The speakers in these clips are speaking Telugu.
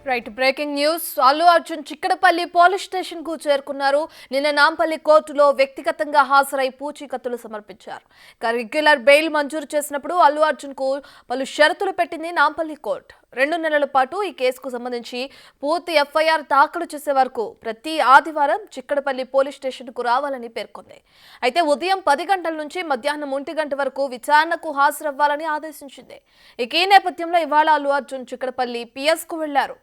Right breaking news Allu Arjun Chikkadpally police station కు చేరుకున్నారు. నిన్న నాంపల్లి కోర్టులో వ్యక్తిగతంగా హాజరై పూచీకత్తులు సమర్పించారు. రెగ్యులర్ బెయిల్ మంజూరు చేసినప్పుడు అల్లు అర్జున్ కు పలు షరతులు పెట్టింది నాంపల్లి కోర్టు. 2 నెలల పాటు ఈ కేసుకు సంబంధించి పూర్తి ఎఫ్ఐఆర్ దాఖలు చేసే వరకు ప్రతి ఆదివారం చిక్కడపల్లి పోలీస్ స్టేషన్ కు రావాలని పేర్కొంది. అయితే ఉదయం 10 గంటల నుంచి మధ్యాహ్నం 1 గంట వరకు విచారణకు హాజరవ్వాలని ఆదేశించింది. ఈ నేపథ్యంలో ఇవాళ అల్లు అర్జున్ చిక్కడపల్లి పిఎస్ కు వెళ్లారు.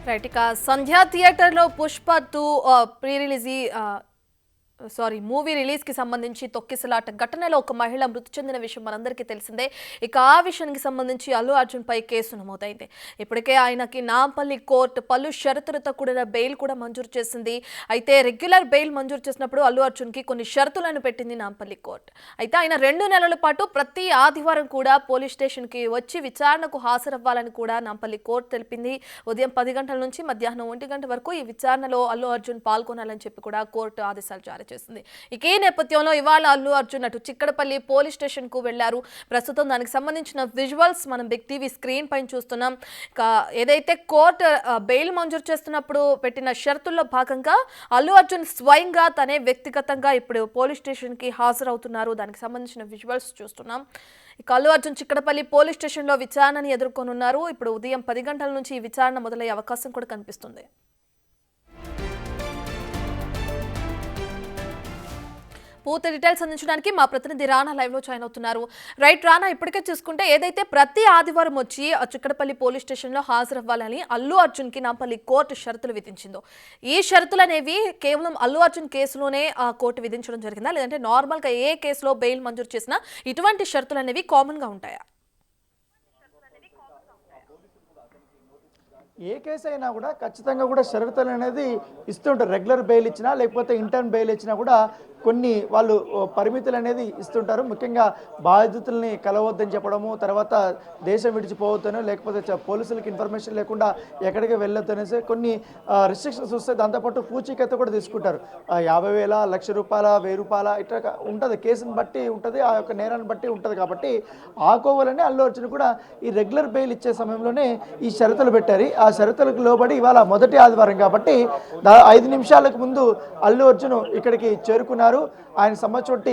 రైట్ ఇక సంధ్యా థియేటర్లో Pushpa 2 pre release movie release కి సంబంధించి తొక్కిసలాట ఘటనలో ఒక మహిళ మృతి చెందిన విషయం మనందరికీ తెలిసిందే. ఇక ఆ విషయానికి సంబంధించి అల్లు అర్జున్ పై కేసు నమోదైంది. ఇప్పటికే ఆయనకి నాంపల్లి కోర్టు పలు షరతులతో కూడిన బెయిల్ కూడా మంజూరు చేసింది. అయితే రెగ్యులర్ బెయిల్ మంజూరు చేసినప్పుడు అల్లు అర్జున్ కి కొన్ని షరతులను పెట్టింది నాంపల్లి కోర్టు. అయితే ఆయన 2 నెలల పాటు ప్రతి ఆదివారం కూడా పోలీస్ స్టేషన్ కి వచ్చి విచారణకు హాజరవ్వాలని కూడా నాంపల్లి కోర్టు తెలిపింది. ఉదయం 10 గంటల నుంచి మధ్యాహ్నం 1 గంట వరకు ఈ విచారణలో అల్లు అర్జున్ పాల్గొనాలని చెప్పి కూడా కోర్టు ఆదేశాలు జారీ చేసింది. ఈ నేపథ్యంలో ఇవాళ అల్లు అర్జున్ అటు చిక్కడపల్లి పోలీస్ స్టేషన్ కు వెళ్లారు. ప్రస్తుతం దానికి సంబంధించిన విజువల్స్ మనం బిగ్ టీవీ స్క్రీన్ పైన చూస్తున్నాం. ఏదైతే కోర్టు బెయిల్ మంజూరు చేస్తున్నప్పుడు పెట్టిన షరతుల్లో భాగంగా అల్లు అర్జున్ స్వయంగా తనే వ్యక్తిగతంగా ఇప్పుడు పోలీస్ స్టేషన్ కి హాజరవుతున్నారు. దానికి సంబంధించిన విజువల్స్ చూస్తున్నాం. ఇక అల్లు అర్జున్ చిక్కడపల్లి పోలీస్ స్టేషన్ లో విచారణని ఎదుర్కొనున్నారు. ఇప్పుడు ఉదయం 10 గంటల నుంచి ఈ విచారణ మొదలయ్యే అవకాశం కూడా కనిపిస్తుంది. పూర్తి డీటెయిల్స్ అందించడానికి మా ప్రతినిధి రానా లైవ్ లో జాయిన్ అవుతున్నారు. రైట్ రానా, ఇప్పటికే చూసుకుంటే ఏదైతే ప్రతి ఆదివారం వచ్చి చిక్కడపల్లి పోలీస్ స్టేషన్ లో హాజరవ్వాలని అల్లు అర్జున్ కి నాంపల్లి కోర్టు షరతులు విధించిందో, ఈ షరతులు అనేవి కేవలం అల్లు అర్జున్ కేసులోనే కోర్టు విధించడం జరిగిందా, లేదంటే నార్మల్ గా ఏ కేసులో బెయిల్ మంజూరు చేసినా ఇటువంటి షరతులు అనేవి కామన్ గా ఉంటాయా? ఏ కేసు అయినా కూడా ఖచ్చితంగా కూడా షరతులు అనేది ఇస్తుంటారు. రెగ్యులర్ బెయిల్ ఇచ్చినా లేకపోతే ఇంటర్న్ బెయిల్ ఇచ్చినా కూడా కొన్ని వాళ్ళు పరిమితులు అనేది ఇస్తుంటారు. ముఖ్యంగా బాధితుల్ని కలవద్దని చెప్పడము, తర్వాత దేశం విడిచిపోవద్దనో లేకపోతే పోలీసులకు ఇన్ఫర్మేషన్ లేకుండా ఎక్కడికి వెళ్ళొద్దు అనేసి కొన్ని రిస్ట్రిక్షన్స్ వస్తాయి. దాంతోపాటు పూచీకత్తు కూడా తీసుకుంటారు. 50,000, ₹1,00,000, ₹1,000 ఇట్లా ఉంటుంది. కేసుని బట్టి ఉంటుంది, ఆ యొక్క నేరాన్ని బట్టి ఉంటుంది. కాబట్టి ఆ కోవలని అల్లు అర్జున్ కూడా ఈ రెగ్యులర్ బెయిల్ ఇచ్చే సమయంలోనే ఈ షరతులు పెట్టారు. ఆ షరతులకు లోబడి ఇవాళ మొదటి ఆదివారం కాబట్టి 5 నిమిషాలకు ముందు అల్లు అర్జున్ ఇక్కడికి చేరుకున్నారు. ఆయన సంబంధించి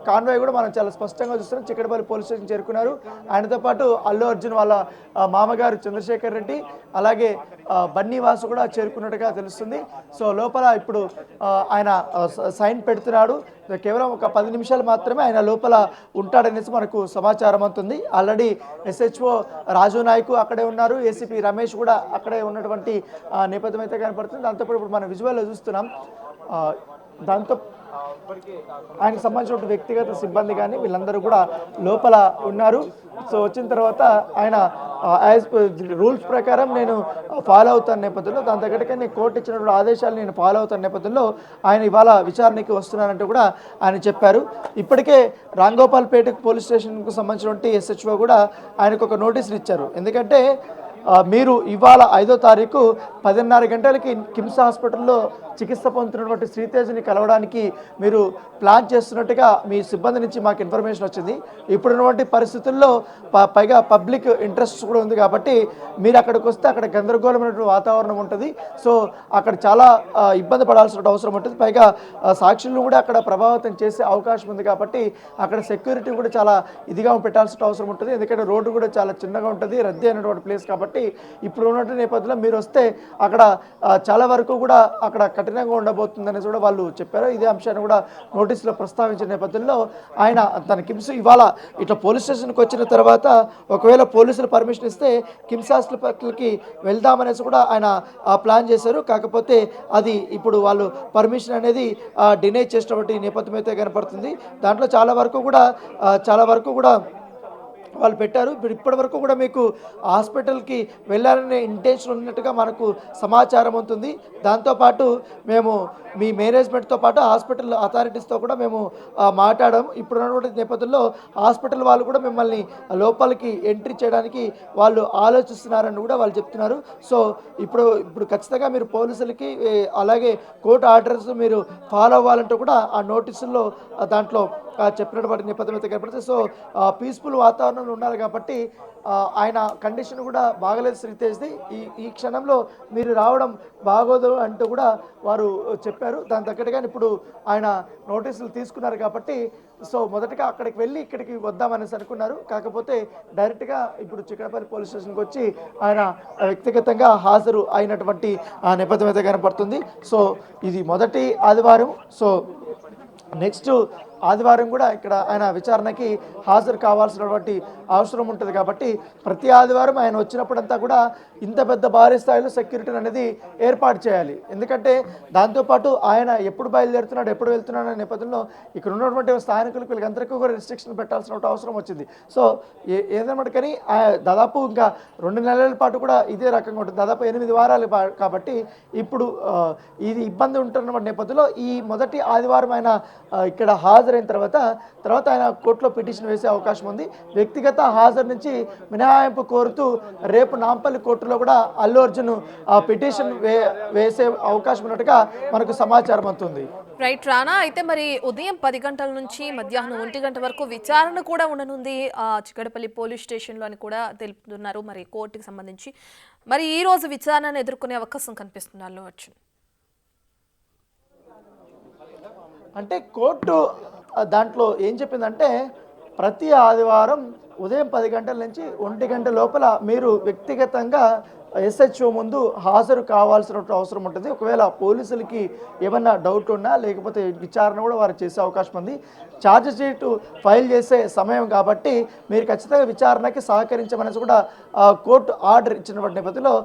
కాన్వాయ్ కూడా మనం చాలా స్పష్టంగా చూస్తున్నాం. చిక్కడపల్లి పోలీస్ స్టేషన్ చేరుకున్నారు. ఆయనతో పాటు అల్లు అర్జున్ వాళ్ళ మామగారు చంద్రశేఖర్ రెడ్డి, అలాగే బన్నీవాసు కూడా చేరుకున్నట్టుగా తెలుస్తుంది. సో లోపల ఇప్పుడు ఆయన సైన్ పెడుతున్నాడు. కేవలం ఒక 10 నిమిషాలు మాత్రమే ఆయన లోపల ఉంటాడనేసి మనకు సమాచారం అవుతుంది. ఆల్రెడీ SHO రాజు నాయక్ అక్కడే ఉన్నారు, ACP రమేష్ కూడా అక్కడే ఉన్నటువంటి నేపథ్యం అయితే కనపడుతుంది. దాంతోపాటు ఇప్పుడు మనం విజువల్లో చూస్తున్నాం. దాంతో ఆయనకు సంబంధించిన వ్యక్తిగత సిబ్బంది కానీ వీళ్ళందరూ కూడా లోపల ఉన్నారు. సో వచ్చిన తర్వాత ఆయన యాజ్ రూల్స్ ప్రకారం నేను ఫాలో అవుతాను నేపథ్యంలో, దాని తగ్గట్టుగా నేను కోర్టు ఇచ్చినటువంటి ఆదేశాలు నేను ఫాలో అవుతాను నేపథ్యంలో ఆయన ఇవాళ విచారణకి వస్తున్నారంటూ కూడా ఆయన చెప్పారు. ఇప్పటికే రాంగోపాల్పేట పోలీస్ స్టేషన్కు సంబంధించినటువంటి SHO కూడా ఆయనకు ఒక నోటీసులు ఇచ్చారు. ఎందుకంటే మీరు ఇవాళ 5వ తారీఖు 10:30 గంటలకి కిమ్స్ హాస్పిటల్లో చికిత్స పొందుతున్నటువంటి శ్రీతేజ్ని కలవడానికి మీరు ప్లాన్ చేస్తున్నట్టుగా మీ సిబ్బంది నుంచి మాకు ఇన్ఫర్మేషన్ వచ్చింది. ఇప్పుడున్నటువంటి పరిస్థితుల్లో పైగా పబ్లిక్ ఇంట్రెస్ట్ కూడా ఉంది కాబట్టి మీరు అక్కడికి వస్తే అక్కడ గందరగోళమైనటువంటి వాతావరణం ఉంటుంది. సో అక్కడ చాలా ఇబ్బంది పడాల్సిన అవసరం ఉంటుంది. పైగా సాక్షులను కూడా అక్కడ ప్రభావితం చేసే అవకాశం ఉంది కాబట్టి అక్కడ సెక్యూరిటీ కూడా చాలా ఇదిగా పెట్టాల్సిన అవసరం ఉంటుంది. ఎందుకంటే రోడ్డు కూడా చాలా చిన్నగా ఉంటుంది, రద్దీ అయినటువంటి ప్లేస్ కాబట్టి ఇప్పుడు ఉన్నటువంటి నేపథ్యంలో మీరు వస్తే అక్కడ చాలా వరకు కూడా అక్కడ కఠినంగా ఉండబోతుందని కూడా వాళ్ళు చెప్పారు. ఇదే అంశాన్ని కూడా నోటీసులో ప్రస్తావించిన నేపథ్యంలో ఆయన తన కిమ్స్ ఇవాళ ఇట్లా పోలీస్ స్టేషన్కి వచ్చిన తర్వాత ఒకవేళ పోలీసులు పర్మిషన్ ఇస్తే కిమ్స్ హాస్పిటల్కి వెళ్దామనేసి కూడా ఆయన ప్లాన్ చేశారు. కాకపోతే అది ఇప్పుడు వాళ్ళు పర్మిషన్ అనేది డినై చేసినటువంటి నేపథ్యం అయితే కనపడుతుంది. దాంట్లో చాలా వరకు కూడా వాళ్ళు పెట్టారు. ఇప్పటి వరకు కూడా మీకు హాస్పిటల్‌కి వెళ్ళాలనే ఇంటెన్షన్ ఉన్నట్టుగా మనకు సమాచారం ఉంటుంది. దాంతోపాటు మేము మీ మేనేజ్మెంట్‌తో పాటు హాస్పిటల్ అథారిటీస్‌తో కూడా మేము మాట్లాడాము. ఇప్పుడున్నటువంటి నేపథ్యంలో హాస్పిటల్ వాళ్ళు కూడా మిమ్మల్ని లోపలికి ఎంట్రీ చేయడానికి వాళ్ళు ఆలోచిస్తున్నారని కూడా వాళ్ళు చెప్తున్నారు. సో, ఇప్పుడు ఖచ్చితంగా మీరు పోలీసులకి అలాగే కోర్ట్ ఆర్డర్స్ మీరు ఫాలో అవ్వాలంటూ కూడా ఆ నోటీసుల్లో దాంట్లో చెప్పినటువంటి నేపథ్యం అయితే కనపడుతుంది. సో, పీస్‌ఫుల్ వాతావరణంలో ఉన్నారు కాబట్టి ఆయన కండిషన్ కూడా బాగలేదు శ్రీతేజ్‌ది. ఈ ఈ క్షణంలో మీరు రావడం బాగోదు అంటూ కూడా వారు చెప్పారు. దానికి తగ్గట్టుగానే ఇప్పుడు ఆయన నోటీసులు తీసుకున్నారు కాబట్టి సో, మొదటగా అక్కడికి వెళ్ళి ఇక్కడికి వద్దామనేసి అనుకున్నారు. కాకపోతే డైరెక్ట్‌గా ఇప్పుడు చిక్కడపల్లి పోలీస్ స్టేషన్‌కి వచ్చి ఆయన వ్యక్తిగతంగా హాజరు అయినటువంటి నేపథ్యం అయితే కనపడుతుంది. సో, ఇది మొదటి ఆదివారం. సో, నెక్స్ట్ ఆదివారం కూడా ఇక్కడ ఆయన విచారణకి హాజరు కావాల్సినటువంటి అవసరం ఉంటుంది కాబట్టి ప్రతి ఆదివారం ఆయన వచ్చినప్పుడంతా కూడా ఇంత పెద్ద భారీ స్థాయిలో సెక్యూరిటీని అనేది ఏర్పాటు చేయాలి. ఎందుకంటే దాంతోపాటు ఆయన ఎప్పుడు బయలుదేరుతున్నాడు ఎప్పుడు వెళ్తున్నాడు అనే నేపథ్యంలో ఇక్కడ ఉన్నటువంటి స్థానికులకు వీళ్ళందరికీ కూడా రిస్ట్రిక్షన్ పెట్టాల్సిన అవసరం వచ్చింది. సో ఏదన్నమాట కానీ దాదాపు ఇంకా 2 నెలల పాటు కూడా ఇదే రకంగా ఉంటుంది. దాదాపు 8 వారాలు కాబట్టి ఇప్పుడు ఇది ఇబ్బంది ఉంటున్న నేపథ్యంలో ఈ మొదటి ఆదివారం ఆయన ఇక్కడ హాజరైన తర్వాత ఆయన కోర్టులో పిటిషన్ వేసే అవకాశం ఉంది. వ్యక్తిగత హాజరు నుంచి మినహాయింపు కోరుతూ రేపు నాంపల్లి కోర్టులో కూడా అల్లు అర్జున్ పిటిషన్ వేసే అవకాశం ఉన్నట్టుగా మనకు సమాచారం అవుతుంది. రైట్ రానా, అయితే మరి ఉదయం 10 గంటల నుంచి మధ్యాహ్నం 1 గంట వరకు విచారణ కూడా ఉండనుంది చిక్కడపల్లి పోలీస్ స్టేషన్లో అని కూడా తెలుపుతున్నారు. మరి కోర్టుకి సంబంధించి మరి ఈ రోజు విచారణను ఎదుర్కొనే అవకాశం కనిపిస్తుంది అల్లు అర్జున్. అంటే కోర్టు దాంట్లో ఏం చెప్పిందంటే ప్రతి ఆదివారం ఉదయం 10 గంటల నుంచి 1 గంట లోపల మీరు వ్యక్తిగతంగా SHO ముందు హాజరు కావాల్సిన అవసరం ఉంటుంది. ఒకవేళ పోలీసులకి ఏమన్నా డౌట్ ఉన్నా లేకపోతే విచారణ కూడా వారు చేసే అవకాశం ఉంది. ఛార్జ్ షీట్ ఫైల్ చేసే సమయం కాబట్టి మీరు ఖచ్చితంగా విచారణకి సహకరించమనేసి కూడా కోర్టు ఆర్డర్ ఇచ్చినటువంటి నేపథ్యంలో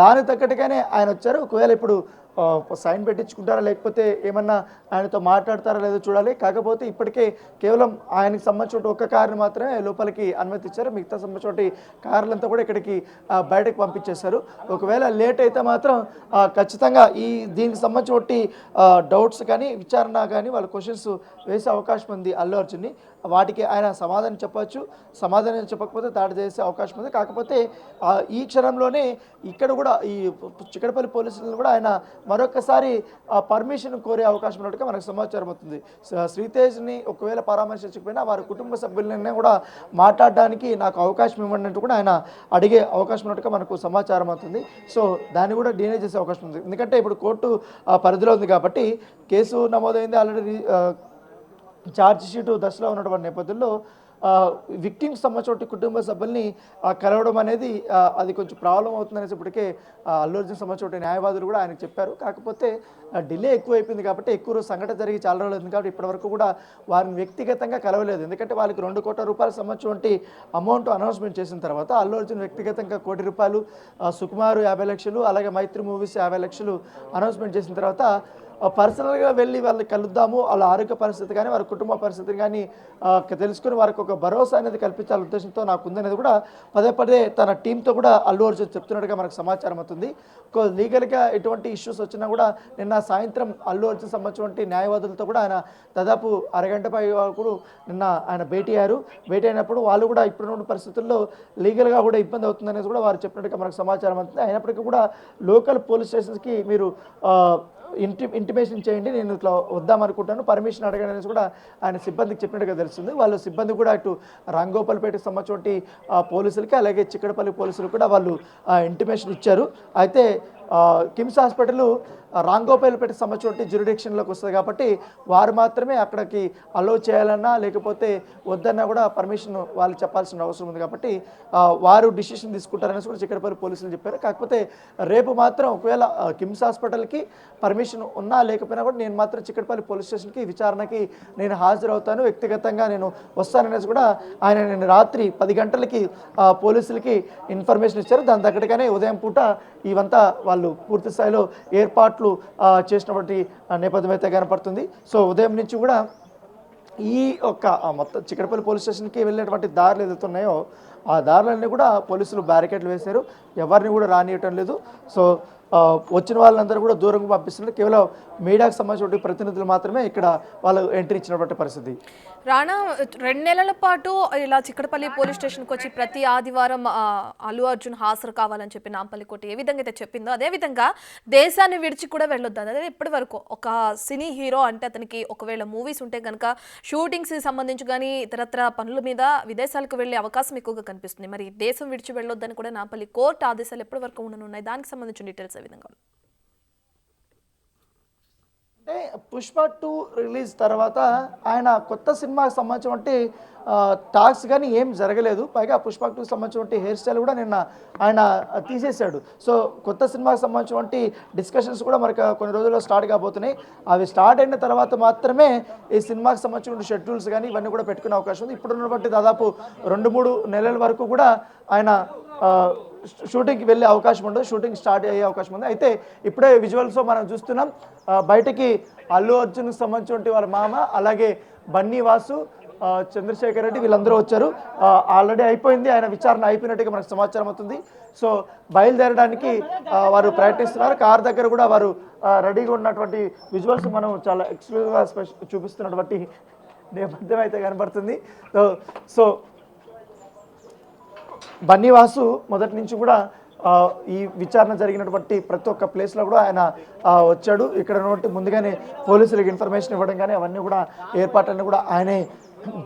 దానికి తగ్గట్టుగానే ఆయన వచ్చారు. ఒకవేళ ఇప్పుడు సైన్ పెట్టించుకుంటారా లేకపోతే ఏమన్నా ఆయనతో మాట్లాడతారా లేదో చూడాలి. కాకపోతే ఇప్పటికే కేవలం ఆయనకు సంబంధించిన ఒక్క కారుని మాత్రమే లోపలికి అనుమతించారు. మిగతా సంబంధించిన కార్లంతా కూడా ఇక్కడికి బయటకు పంపించేశారు. ఒకవేళ లేట్ అయితే మాత్రం ఖచ్చితంగా దీనికి సంబంధించిన డౌట్స్ కానీ విచారణ కానీ వాళ్ళ క్వశ్చన్స్ వేసే అవకాశం ఉంది అల్లు అర్జున్ని. వాటికి ఆయన సమాధానం చెప్పచ్చు. సమాధానం చెప్పకపోతే దాడి చేసే అవకాశం ఉంది. కాకపోతే ఈ క్షణంలోనే ఇక్కడ కూడా ఈ చిక్కడపల్లి పోలీసులను కూడా ఆయన మరొకసారి పర్మిషన్ కోరే అవకాశం ఉన్నట్టుగా మనకు సమాచారం అవుతుంది. శ్రీతేజ్ని ఒకవేళ పరామర్శించకపోయినా వారి కుటుంబ సభ్యులనే కూడా మాట్లాడడానికి నాకు అవకాశం ఇవ్వండి అంటూ కూడా ఆయన అడిగే అవకాశం ఉన్నట్టుగా మనకు సమాచారం అవుతుంది. సో దాన్ని కూడా డినై చేసే అవకాశం ఉంది. ఎందుకంటే ఇప్పుడు కోర్టు పరిధిలో ఉంది కాబట్టి కేసు నమోదైంది ఆల్రెడీ ఛార్జ్ షీటు దశలో ఉన్నటువంటి నేపథ్యంలో విక్టిమ్స్ సంబంధించిన కుటుంబ సభ్యుల్ని కలవడం అనేది అది కొంచెం ప్రాబ్లం అవుతుందనేసి ఇప్పటికే అల్లు అర్జున్ సంబంధించిన న్యాయవాదులు కూడా ఆయనకు చెప్పారు. కాకపోతే డిలే ఎక్కువైపోయింది కాబట్టి ఎక్కువ రోజు సంఘటన జరిగి చాలా రోజులు అవుతుంది కాబట్టి ఇప్పటివరకు కూడా వారిని వ్యక్తిగతంగా కలవలేదు. ఎందుకంటే వాళ్ళకి 2 కోట్ల రూపాయలకు సంబంధించిన అమౌంట్ అనౌన్స్మెంట్ చేసిన తర్వాత అల్లు అర్జున్ వ్యక్తిగతంగా 1 కోటి రూపాయలు, సుకుమార్ 50 లక్షలు, అలాగే మైత్రి మూవీస్ 50 లక్షలు అనౌన్స్మెంట్ చేసిన తర్వాత పర్సనల్గా వెళ్ళి వాళ్ళని కలుద్దాము, వాళ్ళ ఆరోగ్య పరిస్థితి కానీ వారి కుటుంబ పరిస్థితిని కానీ తెలుసుకుని వారికి ఒక భరోసా అనేది కల్పించాలనే ఉద్దేశంతో నాకు ఉందనేది కూడా పదే తన టీంతో కూడా అల్లు అర్జున్ చెప్తున్నట్టుగా మనకు సమాచారం అవుతుంది. లీగల్గా ఎటువంటి ఇష్యూస్ వచ్చినా కూడా నిన్న సాయంత్రం అల్లు అర్జున్ సంబంధించిన న్యాయవాదులతో కూడా ఆయన దాదాపు అరగంట పై కూడా నిన్న ఆయన భేటీ అయినప్పుడు వాళ్ళు కూడా ఇప్పుడున్న పరిస్థితుల్లో లీగల్గా కూడా ఇబ్బంది అవుతుందనేది కూడా వారు చెప్పినట్టుగా మనకు సమాచారం అవుతుంది. అయినప్పటికీ కూడా లోకల్ పోలీస్ స్టేషన్స్కి మీరు ఇంటిమేషన్ చేయండి, నేను ఇట్లా వద్దామనుకుంటాను, పర్మిషన్ అడగండి అనేసి కూడా ఆయన సిబ్బందికి చెప్పినట్టుగా తెలుస్తుంది. వాళ్ళు సిబ్బంది కూడా ఇటు రాంగోపాల్పేటకు సంబంధించిన పోలీసులకి అలాగే చిక్కడపల్లి పోలీసులు కూడా వాళ్ళు ఇంటిమేషన్ ఇచ్చారు. అయితే కిమ్స్ హాస్పిటల్ రాంగోపాల్పేటకు సంబంధించిన జ్యూరిడిక్షన్లోకి వస్తుంది కాబట్టి వారు మాత్రమే అక్కడికి అలో చేయాలన్నా లేకపోతే వద్దన్నా కూడా పర్మిషన్ వాళ్ళు చెప్పాల్సిన అవసరం ఉంది కాబట్టి వారు డిసిషన్ తీసుకుంటారనేసి కూడా చిక్కడపల్లి పోలీసులు చెప్పారు. కాకపోతే రేపు మాత్రం ఒకవేళ కిమ్స్ హాస్పిటల్కి పర్మిషన్ ఉన్నా లేకపోయినా కూడా నేను మాత్రం చిక్కడపల్లి పోలీస్ స్టేషన్కి విచారణకి నేను హాజరవుతాను, వ్యక్తిగతంగా నేను వస్తాననేసి కూడా ఆయన నేను రాత్రి 10 గంటలకి పోలీసులకి ఇన్ఫర్మేషన్ ఇచ్చారు. దాని తగ్గట్టుగానే ఉదయం పూట ఇవంతా వాళ్ళు పూర్తి స్థాయిలో ఏర్పాట్లు చేసినటువంటి నేపథ్యం అయితే కనపడుతుంది. సో ఉదయం నుంచి కూడా ఈ ఒక్క మొత్తం చిక్కడపల్లి పోలీస్ స్టేషన్కి వెళ్ళేటువంటి దారులు ఏదైతే ఉన్నాయో ఆ దారులన్నీ కూడా పోలీసులు బ్యారికేడ్లు వేశారు, ఎవరిని కూడా రానియటం లేదు. సో వచ్చిన వాళ్ళందరూ కూడా దూరంగా పంపిస్తున్నారు. కేవలం మీడియాకు సంబంధించిన ప్రతినిధులు మాత్రమే ఇక్కడ వాళ్ళు ఎంట్రీ ఇచ్చినటువంటి పరిస్థితి. రాణా, 2 నెలల పాటు ఇలా చిక్కడపల్లి పోలీస్ స్టేషన్కి వచ్చి ప్రతి ఆదివారం అల్లు అర్జున్ హాజరు కావాలని చెప్పి నాంపల్లి కోర్టు ఏ విధంగా అయితే చెప్పిందో అదే విధంగా దేశాన్ని విడిచి కూడా వెళ్ళొద్దు. అదే ఇప్పటి వరకు ఒక సినీ హీరో అంటే అతనికి ఒకవేళ మూవీస్ ఉంటే కనుక షూటింగ్స్ సంబంధించి కానీ ఇతరత్ర పనుల మీద విదేశాలకు వెళ్ళే అవకాశం ఎక్కువగా కనిపిస్తుంది. మరి దేశం విడిచి వెళ్ళొద్దని కూడా నాంపల్లి కోర్టు ఆదేశాలు ఎప్పటి వరకు ఉండనున్నాయి? దానికి సంబంధించిన డీటెయిల్స్ ఏ విధంగా? అంటే పుష్ప 2 రిలీజ్ తర్వాత ఆయన కొత్త సినిమాకి సంబంధించినటువంటి టాక్స్ కానీ ఏం జరగలేదు. పైగా పుష్ప 2కి సంబంధించినటువంటి హెయిర్ స్టైల్ కూడా నిన్న ఆయన తీసేశాడు. సో కొత్త సినిమాకి సంబంధించినటువంటి డిస్కషన్స్ కూడా మనకు కొన్ని రోజుల్లో స్టార్ట్ కాబోతున్నాయి. అవి స్టార్ట్ అయిన తర్వాత మాత్రమే ఈ సినిమాకి సంబంధించిన షెడ్యూల్స్ కానీ ఇవన్నీ కూడా పెట్టుకునే అవకాశం ఉంది. ఇప్పుడున్నటువంటి దాదాపు 2-3 నెలల వరకు కూడా ఆయన షూటింగ్కి వెళ్ళే అవకాశం ఉండదు, షూటింగ్ స్టార్ట్ అయ్యే అవకాశం ఉంది. అయితే ఇప్పుడే విజువల్స్లో మనం చూస్తున్నాం, బయటకి అల్లు అర్జున్కి సంబంధించిన వాళ్ళ మామ, అలాగే బన్నీ వాసు, చంద్రశేఖర్ రెడ్డి వీళ్ళందరూ వచ్చారు. ఆల్రెడీ అయిపోయింది, ఆయన విచారణ అయిపోయినట్టుగా మనకు సమాచారం అవుతుంది. సో బయలుదేరడానికి వారు ప్రయత్నిస్తున్నారు. కార్ దగ్గర కూడా వారు రెడీగా ఉన్నటువంటి విజువల్స్ మనం చాలా ఎక్స్క్లూజివ్గా చూపిస్తున్నటువంటి నేపథ్యం అయితే కనబడుతుంది. సో బన్నీవాసు మొదటి నుంచి కూడా ఈ విచారణ జరిగినటువంటి ప్రతి ఒక్క ప్లేస్లో కూడా ఆయన వచ్చాడు. ఇక్కడ ఉన్నటువంటి ముందుగానే పోలీసులకు ఇన్ఫర్మేషన్ ఇవ్వడం కానీ అవన్నీ కూడా ఏర్పాట్లన్నీ కూడా ఆయనే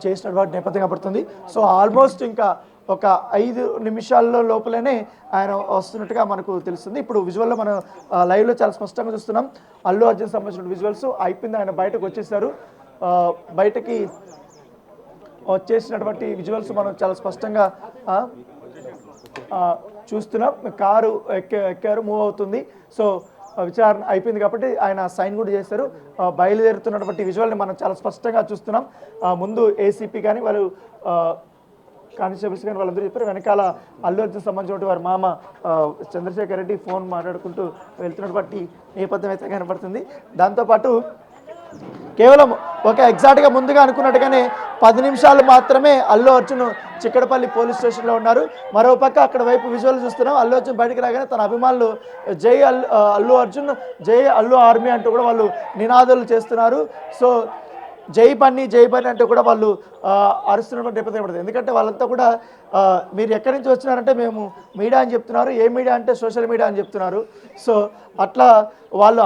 చేసినటువంటి నేపథ్యం కనబడుతుంది. సో ఆల్మోస్ట్ ఇంకా ఒక 5 నిమిషాల్లో లోపలనే ఆయన వస్తున్నట్టుగా మనకు తెలుస్తుంది. ఇప్పుడు విజువల్లో మనం లైవ్లో చాలా స్పష్టంగా చూస్తున్నాం. అల్లు అర్జున్ సంబంధించిన విజువల్స్ అయిపోయింది, ఆయన బయటకు వచ్చేసారు. బయటకి వచ్చేసినటువంటి విజువల్స్ మనం చాలా స్పష్టంగా చూస్తున్నాం. కారు ఎక్కారు, మూవ్ అవుతుంది. సో విచారణ అయిపోయింది కాబట్టి ఆయన సైన్ కూడా చేశారు. బయలుదేరుతున్నటువంటి విజువల్ని మనం చాలా స్పష్టంగా చూస్తున్నాం. ముందు ఏసీపీ కానీ వాళ్ళు కానిస్టేబుల్స్ కానీ వాళ్ళందరూ చెప్పారు. వెనకాల అల్లు అర్జున్ సంబంధించిన వారి మామ చంద్రశేఖర్ రెడ్డి ఫోన్ మాట్లాడుకుంటూ వెళ్తున్నటువంటి నేపథ్యం అయితే కనబడుతుంది. దాంతోపాటు కేవలం ఒక ఎగ్జాక్ట్గా ముందుగా అనుకున్నట్టుగానే 10 నిమిషాలు మాత్రమే అల్లు అర్జున్ చిక్కడపల్లి పోలీస్ స్టేషన్లో ఉన్నారు. మరోపక్క అక్కడ వైపు విజువల్ చూస్తున్నాం. అల్లు అర్జున్ బయటకు రాగానే తన అభిమానులు జై అల్లు అర్జున్, జై అల్లు ఆర్మీ అంటూ కూడా వాళ్ళు నినాదాలు చేస్తున్నారు. సో జై బన్నీ అంటూ కూడా వాళ్ళు అరుస్తున్నటువంటి నేపథ్యం పడుతుంది. ఎందుకంటే వాళ్ళంతా కూడా మీరు ఎక్కడి నుంచి వచ్చినారంటే మేము మీడియా అని చెప్తున్నారు, ఏ మీడియా అంటే సోషల్ మీడియా అని చెప్తున్నారు. సో అట్లా వాళ్ళు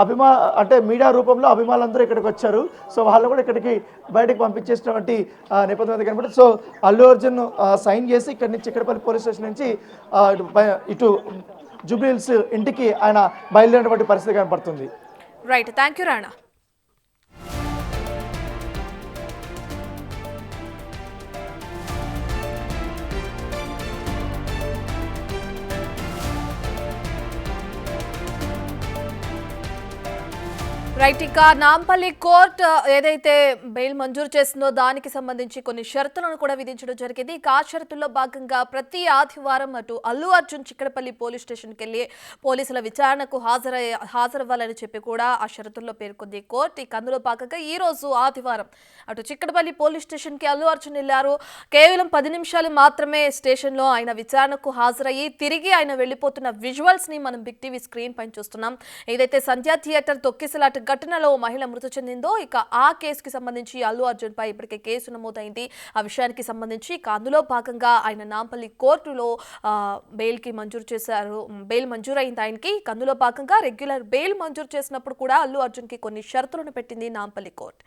అంటే మీడియా రూపంలో అభిమానులందరూ ఇక్కడికి వచ్చారు. సో వాళ్ళు కూడా ఇక్కడికి బయటకు పంపించేసినటువంటి నేపథ్యం అయితే కనబడుతుంది. సో అల్లు అర్జున్ సైన్ చేసి ఇక్కడి నుంచి చిక్కడపల్లి పోలీస్ స్టేషన్ నుంచి ఇటు జూబ్లీ హిల్స్ ఇంటికి ఆయన బయలుదేరినటువంటి పరిస్థితి కనబడుతుంది. Right, thank you Rana. Right, ఇక నాంపల్లి కోర్టు ఏదైతే బెయిల్ మంజూరు చేసిందో దానికి సంబంధించి కొన్ని షరతులను కూడా విధించడం జరిగింది. ఇక ఆ షరతుల్లో భాగంగా ప్రతి ఆదివారం అటు అల్లు అర్జున్ చిక్కడపల్లి పోలీస్ స్టేషన్కి వెళ్ళి పోలీసుల విచారణకు హాజరవ్వాలని చెప్పి కూడా ఆ షరతుల్లో పేర్కొంది కోర్టు. ఇక అందులో భాగంగా ఈ రోజు ఆదివారం అటు చిక్కడపల్లి పోలీస్ స్టేషన్కి అల్లు అర్జున్ వెళ్లారు. కేవలం 10 నిమిషాలు మాత్రమే స్టేషన్లో ఆయన విచారణకు హాజరయ్యి తిరిగి ఆయన వెళ్లిపోతున్న విజువల్స్ ని మనం బిగ్ టీవీ స్క్రీన్ పైన చూస్తున్నాం. ఏదైతే సంధ్యా థియేటర్ తొక్కిసలాట ఘటనలో మహిళ మృతి చెందిందో ఇక ఆ కేసుకి సంబంధించి అల్లు అర్జున్ పై ఇప్పటికే కేసు నమోదైంది. ఆ విషయానికి సంబంధించి ఇక అందులో భాగంగా ఆయన నాంపల్లి కోర్టులో బెయిల్ మంజూరు చేశారు. బెయిల్ మంజూరైంది ఆయనకి. ఇక అందులో భాగంగా రెగ్యులర్ బెయిల్ మంజూరు చేసినప్పుడు కూడా అల్లు అర్జున్ కి కొన్ని షరతులను పెట్టింది నాంపల్లి కోర్టు.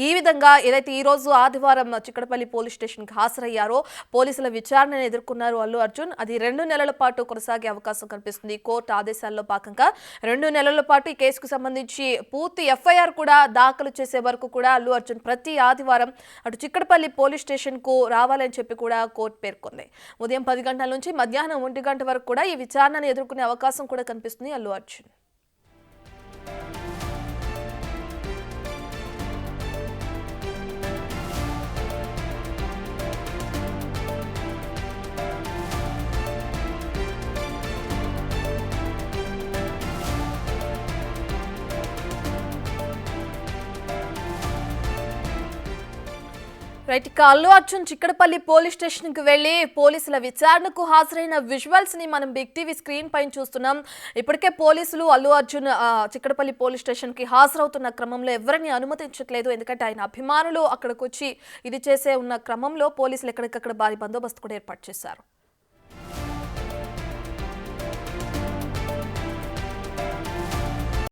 ఈ విధంగా ఏదైతే ఈ రోజు ఆదివారం చిక్కడపల్లి పోలీస్ స్టేషన్ కి హాజరయ్యారో పోలీసుల విచారణను ఎదుర్కొన్నారు అల్లు అర్జున్. అది 2 నెలల పాటు కొనసాగే అవకాశం కనిపిస్తుంది. కోర్టు ఆదేశాల్లో భాగంగా 2 నెలల పాటు ఈ కేసుకు సంబంధించి పూర్తి ఎఫ్ఐఆర్ కూడా దాఖలు చేసే వరకు కూడా అల్లు అర్జున్ ప్రతి ఆదివారం అటు చిక్కడపల్లి పోలీస్ స్టేషన్ కు రావాలని చెప్పి కూడా కోర్టు పేర్కొంది. ఉదయం 10 గంటల నుంచి మధ్యాహ్నం 1 గంట వరకు కూడా ఈ విచారణను ఎదుర్కొనే అవకాశం కూడా కనిపిస్తుంది అల్లు అర్జున్. రైట్ ఇక అల్లు అర్జున్ చిక్కడపల్లి పోలీస్ స్టేషన్ కి వెళ్లి పోలీసుల విచారణకు హాజరైన విజువల్స్ ని మనం బిగ్ టీవీ స్క్రీన్ పైన చూస్తున్నాం. ఇప్పటికే పోలీసులు అల్లు అర్జున్ చిక్కడపల్లి పోలీస్ స్టేషన్ కి హాజరవుతున్న క్రమంలో ఎవరిని అనుమతించట్లేదు. ఎందుకంటే ఆయన అభిమానులు అక్కడికి వచ్చి ఇది చేసే ఉన్న క్రమంలో పోలీసులు ఎక్కడికక్కడ భారీ బందోబస్తు కూడా ఏర్పాటు చేశారు.